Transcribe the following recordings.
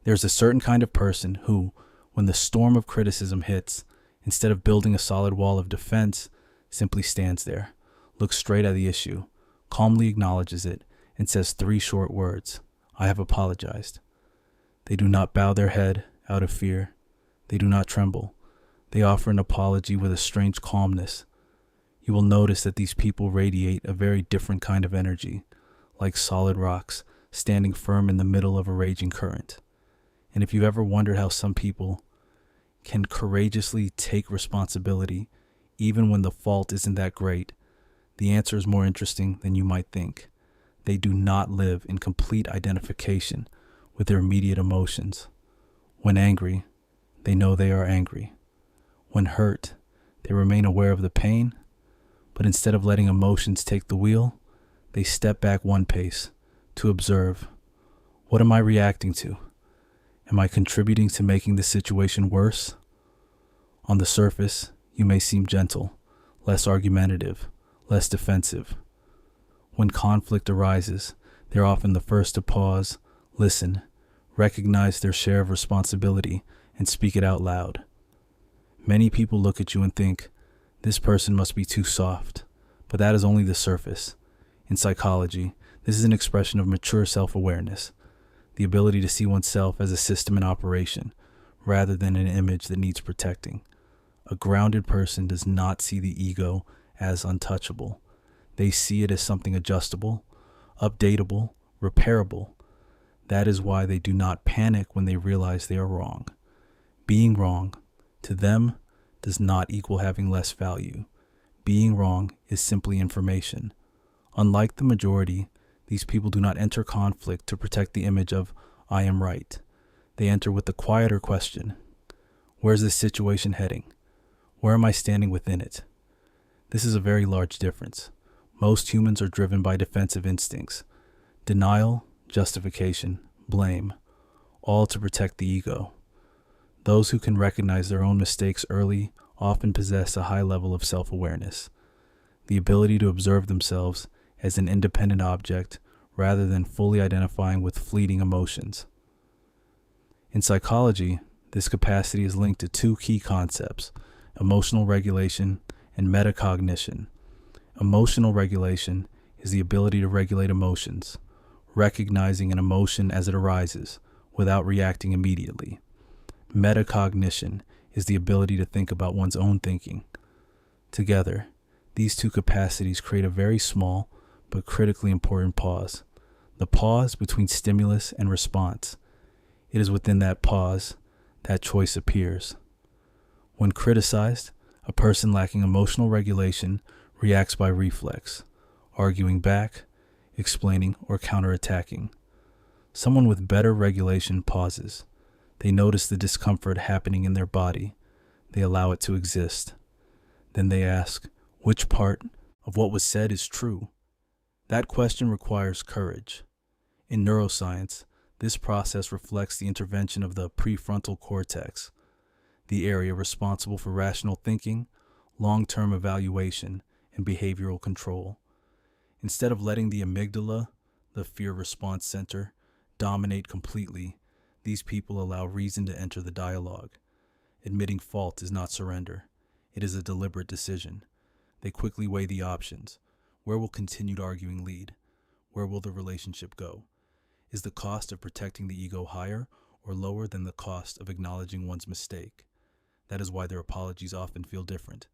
There's a certain kind of person who, when the storm of criticism hits, instead of building a solid wall of defense, simply stands there, looks straight at the issue, calmly acknowledges it, and says three short words: "I have apologized." They do not bow their head out of fear. They do not tremble. They offer an apology with a strange calmness. You will notice that these people radiate a very different kind of energy, like solid rocks standing firm in the middle of a raging current. And if you've ever wondered how some people can courageously take responsibility even when the fault isn't that great, the answer is more interesting than you might think. They do not live in complete identification with their immediate emotions. When angry, they know they are angry. When hurt, they remain aware of the pain, but instead of letting emotions take the wheel, they step back one pace to observe. What am I reacting to? Am I contributing to making the situation worse? On the surface, you may seem gentle, less argumentative, less defensive. When conflict arises, they're often the first to pause, listen, recognize their share of responsibility, and speak it out loud. Many people look at you and think, this person must be too soft, but that is only the surface. In psychology, this is an expression of mature self-awareness, the ability to see oneself as a system in operation, rather than an image that needs protecting. A grounded person does not see the ego as untouchable. They see it as something adjustable, updatable, repairable. That is why they do not panic when they realize they are wrong. Being wrong, to them, does not equal having less value. Being wrong is simply information. Unlike the majority, these people do not enter conflict to protect the image of "I am right." They enter with the quieter question: where's this situation heading? Where am I standing within it? This is a very large difference. Most humans are driven by defensive instincts: denial, justification, blame, all to protect the ego. Those who can recognize their own mistakes early often possess a high level of self-awareness, the ability to observe themselves as an independent object rather than fully identifying with fleeting emotions. In psychology, this capacity is linked to two key concepts: emotional regulation and metacognition. Emotional regulation is the ability to regulate emotions, recognizing an emotion as it arises without reacting immediately. Metacognition is the ability to think about one's own thinking. Together, these two capacities create a very small but critically important pause, the pause between stimulus and response. It is within that pause that choice appears. When criticized, a person lacking emotional regulation reacts by reflex, arguing back, explaining, or counterattacking. Someone with better regulation pauses. They notice the discomfort happening in their body. They allow it to exist. Then they ask, which part of what was said is true? That question requires courage. In neuroscience, this process reflects the intervention of the prefrontal cortex, the area responsible for rational thinking, long-term evaluation, and behavioral control. Instead of letting the amygdala, the fear response center, dominate completely, these people allow reason to enter the dialogue. Admitting fault is not surrender. It is a deliberate decision. They quickly weigh the options. Where will continued arguing lead? Where will the relationship go? Is the cost of protecting the ego higher or lower than the cost of acknowledging one's mistake? That is why their apologies often feel different.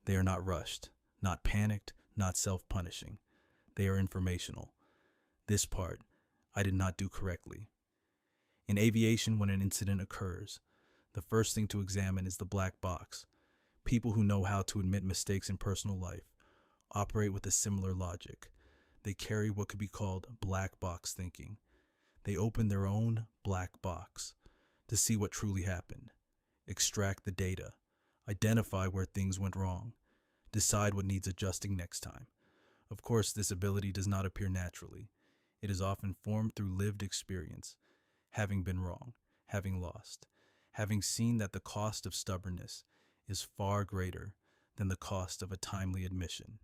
They are not rushed, not panicked, not self-punishing. They are informational. This part, I did not do correctly. In aviation, when an incident occurs, the first thing to examine is the black box. People who know how to admit mistakes in personal life operate with a similar logic. They carry what could be called black box thinking. They open their own black box to see what truly happened, extract the data, identify where things went wrong, decide what needs adjusting next time. Of course, this ability does not appear naturally. It is often formed through lived experience, having been wrong, having lost, having seen that the cost of stubbornness is far greater than the cost of a timely admission.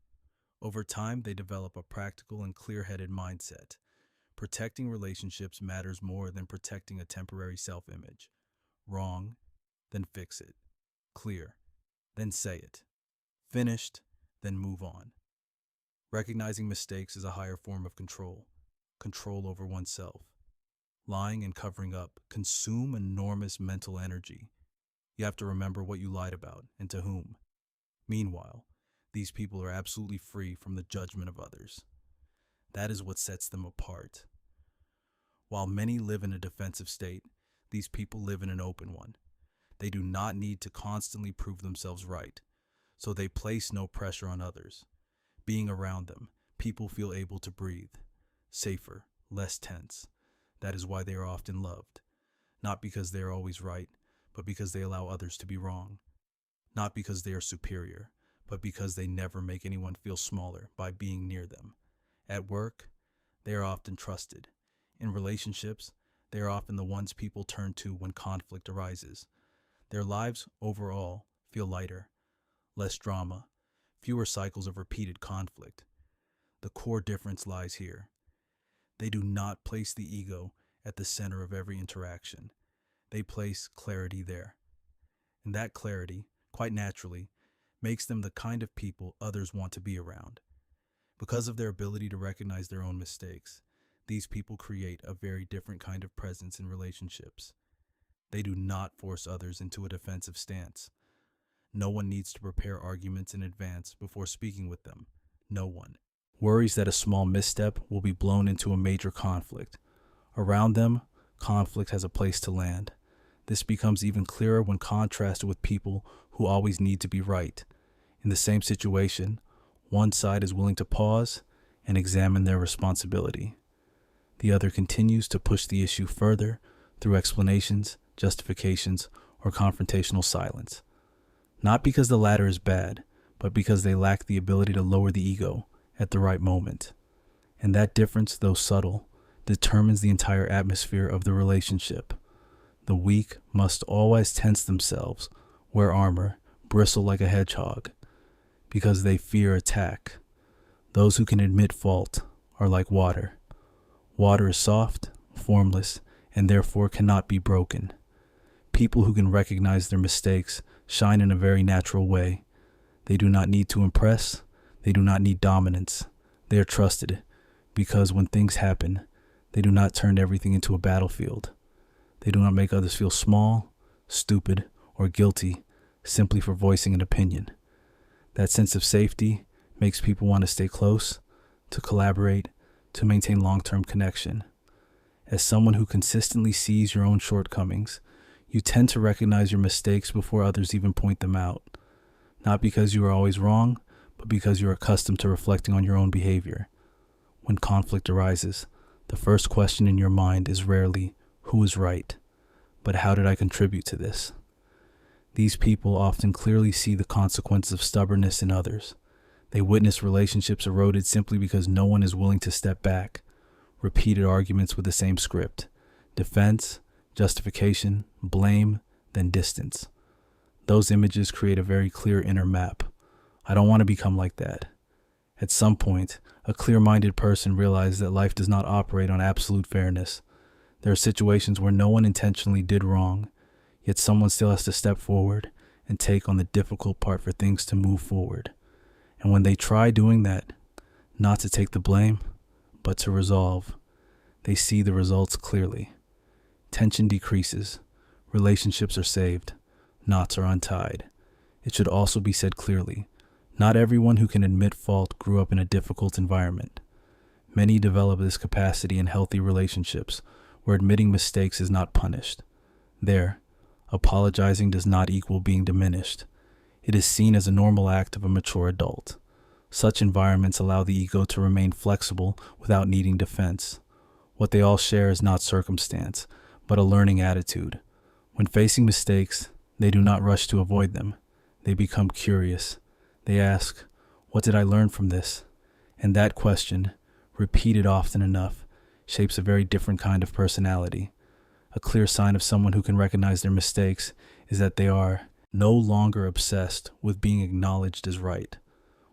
Over time, they develop a practical and clear-headed mindset, Protecting relationships matters more than protecting a temporary self-image. Wrong, then fix it. Clear, then say it. Finished, then move on. Recognizing mistakes is a higher form of control. Control over oneself. Lying and covering up consume enormous mental energy. You have to remember what you lied about and to whom. Meanwhile, these people are absolutely free from the judgment of others. That is what sets them apart. While many live in a defensive state, these people live in an open one. They do not need to constantly prove themselves right, so they place no pressure on others. Being around them, people feel able to breathe, safer, less tense. That is why they are often loved, not because they are always right, but because they allow others to be wrong. Not because they are superior, but because they never make anyone feel smaller by being near them. At work, they are often trusted. In relationships, they are often the ones people turn to when conflict arises. Their lives overall feel lighter, less drama, fewer cycles of repeated conflict. The core difference lies here. They do not place the ego at the center of every interaction. They place clarity there. And that clarity, quite naturally, makes them the kind of people others want to be around. Because of their ability to recognize their own mistakes, these people create a very different kind of presence in relationships. They do not force others into a defensive stance. No one needs to prepare arguments in advance before speaking with them. No one worries that a small misstep will be blown into a major conflict. Around them, conflict has a place to land. This becomes even clearer when contrasted with people who always need to be right. In the same situation, one side is willing to pause and examine their responsibility. The other continues to push the issue further through explanations, justifications, or confrontational silence. Not because the latter is bad, but because they lack the ability to lower the ego at the right moment. And that difference, though subtle, determines the entire atmosphere of the relationship. The weak must always tense themselves, wear armor, bristle like a hedgehog, because they fear attack. Those who can admit fault are like water. Water is soft, formless, and therefore cannot be broken. People who can recognize their mistakes shine in a very natural way. They do not need to impress. They do not need dominance. They are trusted because when things happen, they do not turn everything into a battlefield. They do not make others feel small, stupid, or guilty simply for voicing an opinion. That sense of safety makes people want to stay close, to collaborate, to maintain long-term connection. As someone who consistently sees your own shortcomings, you tend to recognize your mistakes before others even point them out. Not because you are always wrong, but because you are accustomed to reflecting on your own behavior. When conflict arises, the first question in your mind is rarely, who is right, but how did I contribute to this? These people often clearly see the consequences of stubbornness in others. They witness relationships eroded simply because no one is willing to step back. Repeated arguments with the same script. Defense, justification, blame, then distance. Those images create a very clear inner map. I don't want to become like that. At some point, a clear-minded person realizes that life does not operate on absolute fairness. There are situations where no one intentionally did wrong, yet someone still has to step forward and take on the difficult part for things to move forward. And when they try doing that, not to take the blame, but to resolve, they see the results clearly. Tension decreases, relationships are saved, knots are untied. It should also be said clearly, not everyone who can admit fault grew up in a difficult environment. Many develop this capacity in healthy relationships where admitting mistakes is not punished. There, apologizing does not equal being diminished. It is seen as a normal act of a mature adult. Such environments allow the ego to remain flexible without needing defense. What they all share is not circumstance, but a learning attitude. When facing mistakes, they do not rush to avoid them. They become curious. They ask, what did I learn from this? And that question, repeated often enough, shapes a very different kind of personality. A clear sign of someone who can recognize their mistakes is that they are no longer obsessed with being acknowledged as right.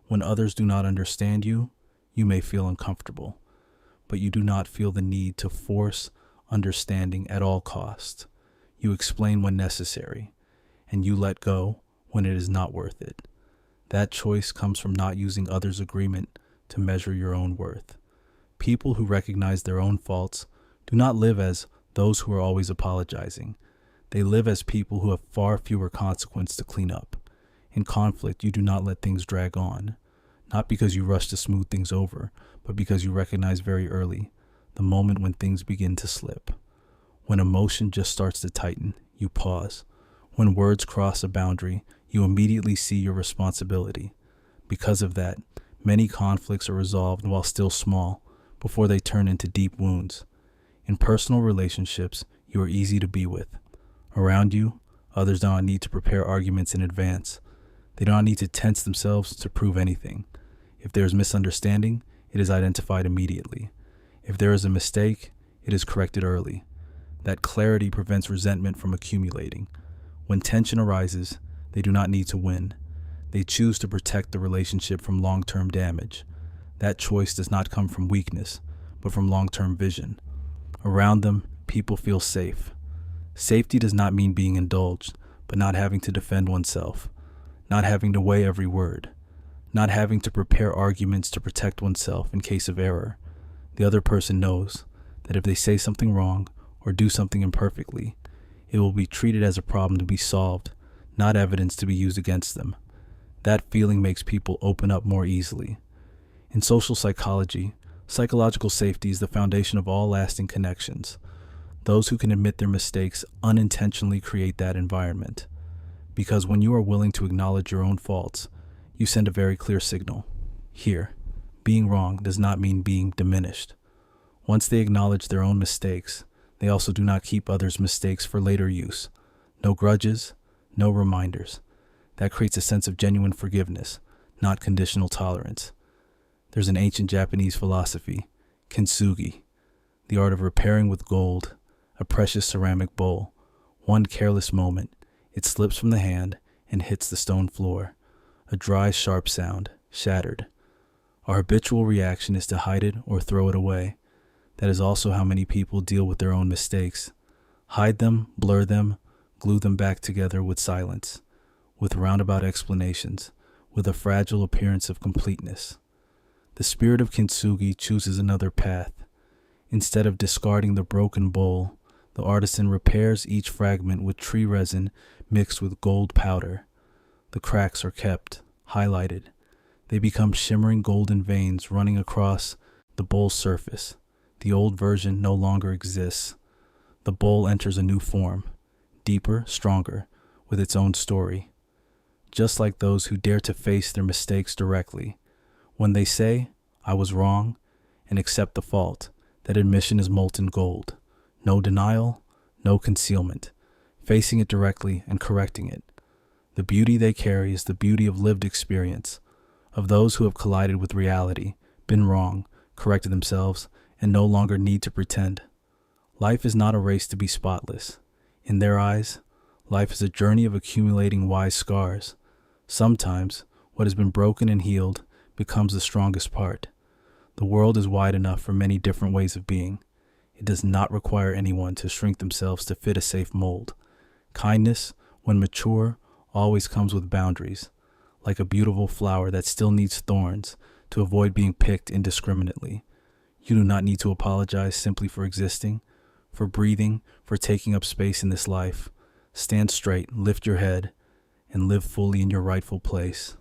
When others do not understand you, you may feel uncomfortable. but you do not feel the need to force understanding at all costs. You explain when necessary, and you let go when it is not worth it. That choice comes from not using others' agreement to measure your own worth. People who recognize their own faults do not live as those who are always apologizing. They live as people who have far fewer consequences to clean up. In conflict, you do not let things drag on, not because you rush to smooth things over, but because you recognize very early the moment when things begin to slip. When emotion just starts to tighten, you pause. When words cross a boundary, you immediately see your responsibility. Because of that, many conflicts are resolved while still small, before they turn into deep wounds. In personal relationships, you are easy to be with. Around you, others do not need to prepare arguments in advance. They do not need to tense themselves to prove anything. If there is misunderstanding, it is identified immediately. If there is a mistake, it is corrected early. That clarity prevents resentment from accumulating. When tension arises, they do not need to win. They choose to protect the relationship from long-term damage. That choice does not come from weakness, but from long-term vision. Around them, people feel safe. Safety does not mean being indulged, but not having to defend oneself, not having to weigh every word, not having to prepare arguments to protect oneself in case of error. The other person knows that if they say something wrong or do something imperfectly, it will be treated as a problem to be solved, not evidence to be used against them. That feeling makes people open up more easily. In social psychology, psychological safety is the foundation of all lasting connections. Those who can admit their mistakes unintentionally create that environment. Because when you are willing to acknowledge your own faults, you send a very clear signal. Here, being wrong does not mean being diminished. Once they acknowledge their own mistakes, they also do not keep others' mistakes for later use. No grudges, no reminders. That creates a sense of genuine forgiveness, not conditional tolerance. There's an ancient Japanese philosophy, kintsugi, the art of repairing with gold, a precious ceramic bowl. One careless moment, it slips from the hand and hits the stone floor. A dry, sharp sound, shattered. Our habitual reaction is to hide it or throw it away. That is also how many people deal with their own mistakes. Hide them, blur them, glue them back together with silence, with roundabout explanations, with a fragile appearance of completeness. The spirit of kintsugi chooses another path. Instead of discarding the broken bowl, the artisan repairs each fragment with tree resin mixed with gold powder. The cracks are kept, highlighted. They become shimmering golden veins running across the bowl's surface. The old version no longer exists. The bowl enters a new form, deeper, stronger, with its own story. Just like those who dare to face their mistakes directly. When they say, "I was wrong," and accept the fault, that admission is molten gold. No denial, no concealment. Facing it directly and correcting it. The beauty they carry is the beauty of lived experience, of those who have collided with reality, been wrong, corrected themselves, and no longer need to pretend. Life is not a race to be spotless. In their eyes, life is a journey of accumulating wise scars. Sometimes, what has been broken and healed becomes the strongest part. The world is wide enough for many different ways of being. It does not require anyone to shrink themselves to fit a safe mold. Kindness, when mature, always comes with boundaries, like a beautiful flower that still needs thorns to avoid being picked indiscriminately. You do not need to apologize simply for existing, for breathing, for taking up space in this life. Stand straight, lift your head, and live fully in your rightful place.